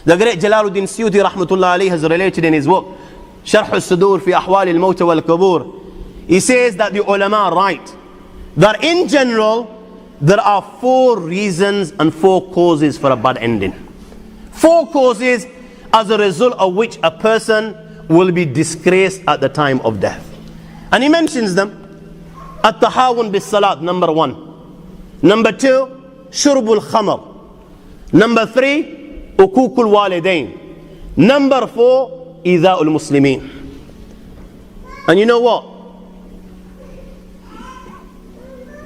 The great Jalaluddin Suyuti Rahmatullahi has related in his book Sharh al-Sudur fi Ahwal al-Mawt wal-Qubur. He says that the ulama write that in general there are 4 reasons and 4 causes for a bad ending. 4 causes as a result of which a person will be disgraced at the time of death. And he mentions them. At-tahawun bis-salat, number 1. Number 2, shurbul khamr. Number 3, ukukul walidain. Number 4, idha'ul muslimin. And you know what?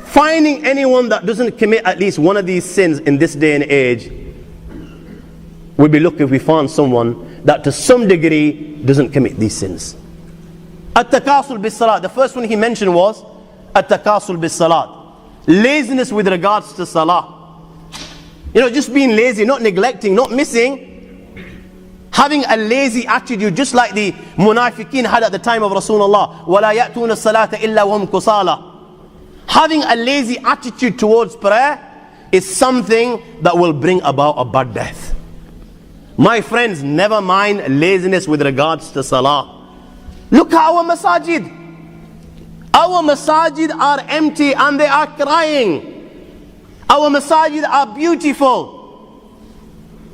Finding anyone that doesn't commit at least one of these sins in this day and age, we'd be lucky if we found someone that to some degree doesn't commit these sins. At-takasul bis-salat. The first one he mentioned was at-takasul bis-salat. Laziness with regards to salah. You know, just being lazy, not neglecting, not missing. Having a lazy attitude, just like the munafiqeen had at the time of Rasulullah. وَلَا يَأْتُونَ الصَّلَاةَ إِلَّا وَهُمْ كُسَالَى. Having a lazy attitude towards prayer is something that will bring about a bad death. My friends, never mind laziness with regards to salah. Look at our masajid. Our masajid are empty and they are crying. Our masajid are beautiful,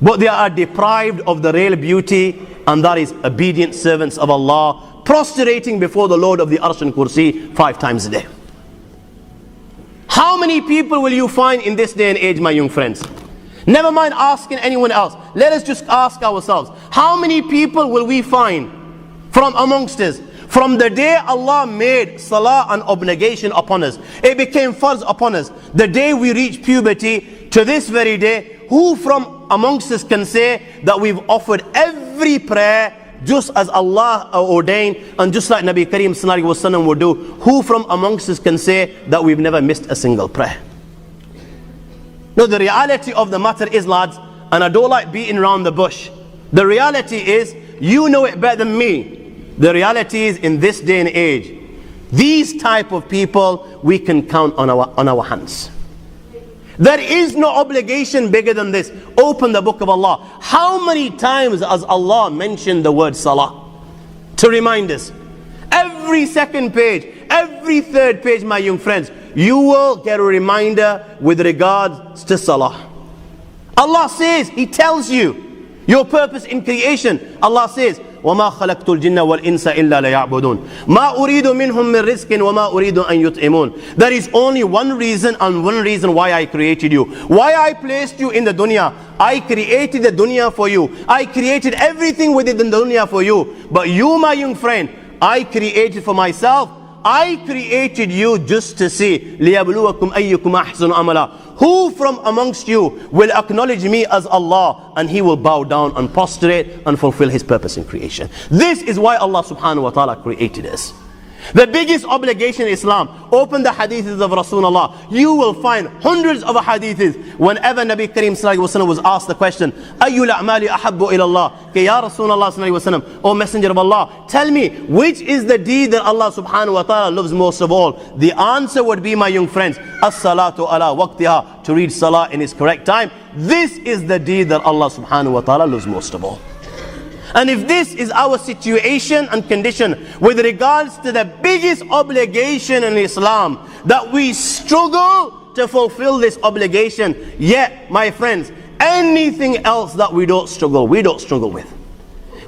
but they are deprived of the real beauty, and that is obedient servants of Allah, prostrating before the Lord of the Arsh and Kursi 5 times a day. How many people will you find in this day and age, my young friends? Never mind asking anyone else. Let us just ask ourselves. How many people will we find from amongst us? From the day Allah made salah an obligation upon us, it became farz upon us. The day we reach puberty to this very day, who from amongst us can say that we've offered every prayer just as Allah ordained and just like Nabi Kareem Sallallahu Alaihi Wasallam would do? Who from amongst us can say that we've never missed a single prayer? No, the reality of the matter is, lads, and I don't like beating around the bush, the reality is, you know it better than me. The reality is, in this day and age, these type of people we can count on our hands. There is no obligation bigger than this. Open the book of Allah. How many times has Allah mentioned the word salah? To remind us. Every second page, every third page, my young friends, you will get a reminder with regards to salah. Allah says, He tells you your purpose in creation. Allah says, وَمَا خَلَقْتُ الْجِنَّ وَالْإِنسَ إِلَّا لَيَعْبُدُونَ مَا أُرِيدُ مِنْهُمْ مِنْ رِزْقٍ وَمَا أُرِيدُ أَنْ يُطْعِمُونَ. There is only one reason and one reason why I created you. Why I placed you in the dunya. I created the dunya for you. I created everything within the dunya for you. But you, my young friend, I created for myself. I created you just to see لِيَبْلُوَكُمْ أَيُّكُمْ أَحْسَنُ عَمَلًا. Who from amongst you will acknowledge me as Allah, and he will bow down and prostrate and fulfill his purpose in creation. This is why Allah subhanahu wa ta'ala created us. The biggest obligation in Islam, open the hadiths of Rasulullah. You will find hundreds of hadiths. Whenever Nabi Kareem Sallallahu Alaihi Wasallam was asked the question, Ayyul a'mali ahabbu ila Allah? Ke ya Rasulullah Sallallahu Alaihi Wasallam, O Messenger of Allah, tell me, which is the deed that Allah subhanahu wa ta'ala loves most of all? The answer would be, my young friends, as-salatu ala waqtiha, to read salah in its correct time. This is the deed that Allah subhanahu wa ta'ala loves most of all. And if this is our situation and condition with regards to the biggest obligation in Islam, that we struggle to fulfill this obligation, yet, my friends, anything else that we don't struggle with.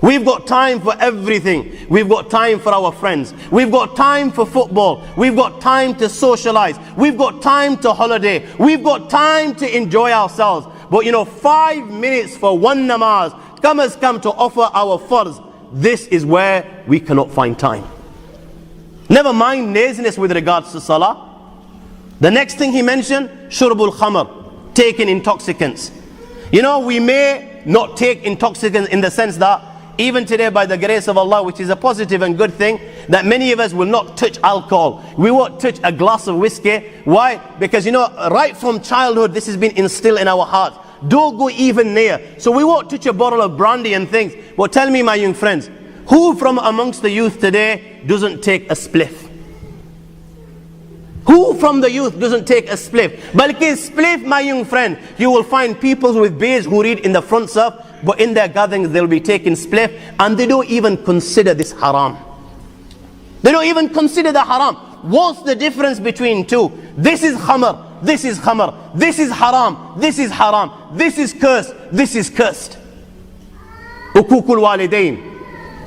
We've got time for everything. We've got time for our friends. We've got time for football. We've got time to socialize. We've got time to holiday. We've got time to enjoy ourselves. But 5 minutes for one namaz has come to offer our farz. This is where we cannot find time. Never mind laziness with regards to salah. The next thing he mentioned, shurbul khamr, taking intoxicants. We may not take intoxicants in the sense that even today, by the grace of Allah, which is a positive and good thing, that many of us will not touch alcohol. We won't touch a glass of whiskey. Why? Because right from childhood, this has been instilled in our hearts. Don't go even near. So we won't touch a bottle of brandy and things. But tell me, my young friends, who from amongst the youth today doesn't take a spliff? Who from the youth doesn't take a spliff? Balki spliff, my young friend, you will find people with beards who read in the front surf, but in their gatherings they'll be taking spliff, and they don't even consider this haram. They don't even consider the haram. What's the difference between two? This is khamr, this is khamr, this is haram, this is haram, this is cursed, this is cursed. Ukukul walidain,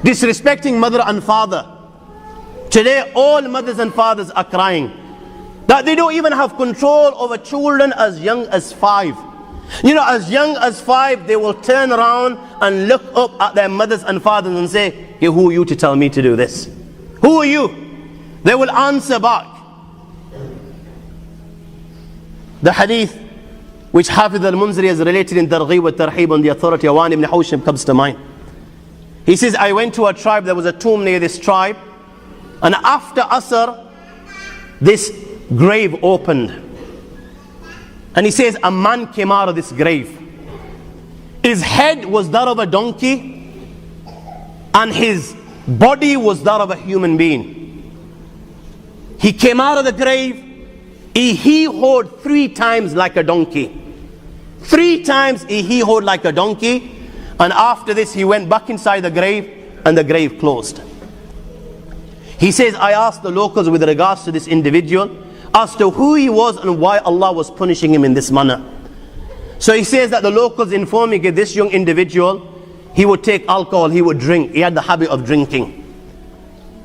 disrespecting mother and father. Today all mothers and fathers are crying that they don't even have control over children as young as 5. You know, as young as 5, they will turn around and look up at their mothers and fathers and say, hey, who are you to tell me to do this? Who are you? They will answer back. The hadith which Hafiz al-Munziri has related in Targhib wa Tarhib on the authority of Awan ibn Hawshim comes to mind. He says, I went to a tribe, there was a tomb near this tribe, and after Asr, this grave opened. And he says, a man came out of this grave. His head was that of a donkey, and his body was that of a human being. He came out of the grave, he hee-hawed 3 times like a donkey. 3 times he hee-hawed like a donkey, and after this he went back inside the grave, and the grave closed. He says, I asked the locals with regards to this individual as to who he was and why Allah was punishing him in this manner. So he says that the locals informed me that this young individual, he would take alcohol, he would drink, he had the habit of drinking.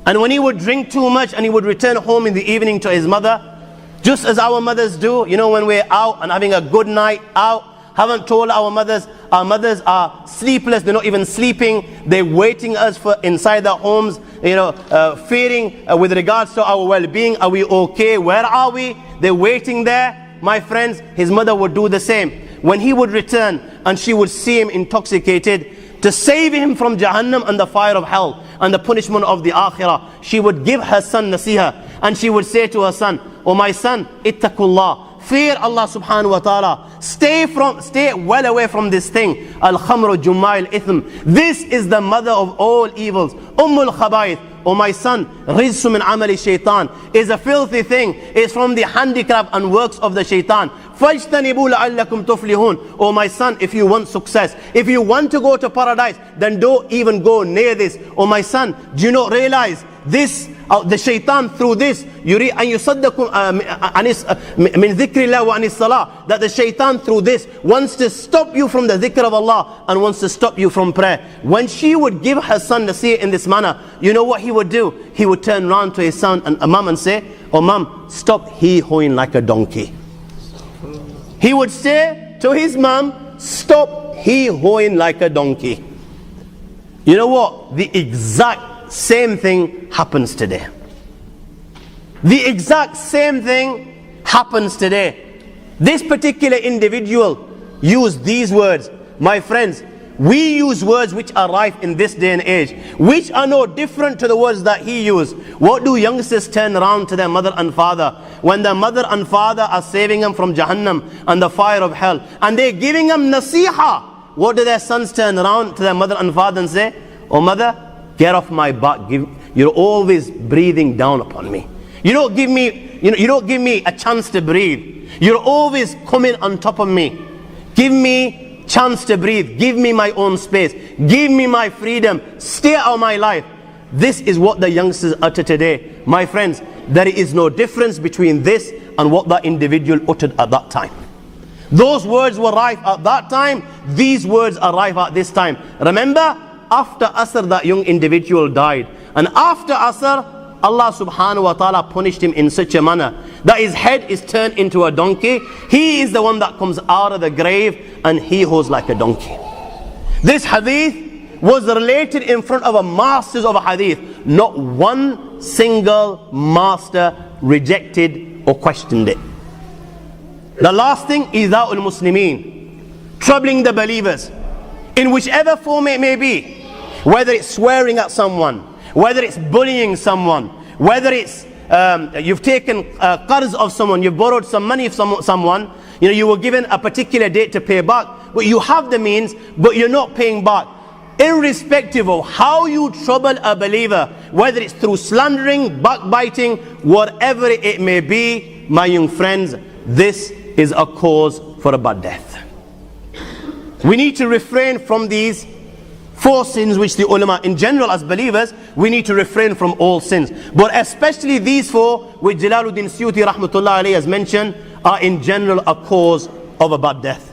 And when he would drink too much and he would return home in the evening to his mother, just as our mothers do, you know, when we're out and having a good night out, haven't told our mothers are sleepless, they're not even sleeping, they're waiting us for inside their homes, you know, fearing with regards to our well-being. Are we okay? Where are we? They're waiting there. My friends, his mother would do the same. When he would return and she would see him intoxicated, to save him from Jahannam and the fire of hell and the punishment of the Akhirah, she would give her son nasiha, and she would say to her son, oh my son, ittaqullah, fear Allah subhanahu wa ta'ala, stay well away from this thing, al-khamru jumma al-ithm, this is the mother of all evils, ummul khabaith. Oh my son, rizsu min amali shaitan, is a filthy thing, is from the handicraft and works of the shaitan. Fajtanibu la'allakum tuflihun. Oh my son, if you want success, if you want to go to paradise, then don't even go near this. Oh my son, do you not realize this, the shaitan through this, yuri an yusaddakum min dhikrillah wa anis salah, that the shaitan through this wants to stop you from the dhikr of Allah and wants to stop you from prayer. When she would give her son nasir in this manner, you know what he would do? He would turn around to his son and mom and say, oh mom, stop hee-hawing like a donkey. He would say to his mom, stop hee-hawing like a donkey. You know what? The exact same thing happens today. The exact same thing happens today. This particular individual used these words. My friends, we use words which are rife in this day and age, which are no different to the words that he used. What do youngsters turn around to their mother and father when their mother and father are saving them from Jahannam and the fire of hell, and they're giving them nasiha? What do their sons turn around to their mother and father and say? Oh mother, get off my back. You're always breathing down upon me. You don't give me a chance to breathe. You're always coming on top of me. Give me chance to breathe. Give me my own space. Give me my freedom. Stay out of my life. This is what the youngsters utter today. My friends, there is no difference between this and what that individual uttered at that time. Those words were rife at that time. These words are rife at this time. Remember, after Asr, that young individual died. And after Asr, Allah subhanahu wa ta'ala punished him in such a manner that his head is turned into a donkey. He is the one that comes out of the grave and he hoes like a donkey. This hadith was related in front of a masters of a hadith. Not one single master rejected or questioned it. The last thing, Iza'ul Muslimin, troubling the believers in whichever form it may be, whether it's swearing at someone, whether it's bullying someone, whether it's you've taken qarz of someone, you've borrowed some money from someone, you were given a particular date to pay back, but you have the means, but you're not paying back. Irrespective of how you trouble a believer, whether it's through slandering, backbiting, whatever it may be, my young friends, this is a cause for a bad death. We need to refrain from these 4 sins which the ulama, in general as believers, we need to refrain from all sins. But especially these 4, which Jalaluddin Suyuti Rahmatullahi has mentioned, are in general a cause of a bad death.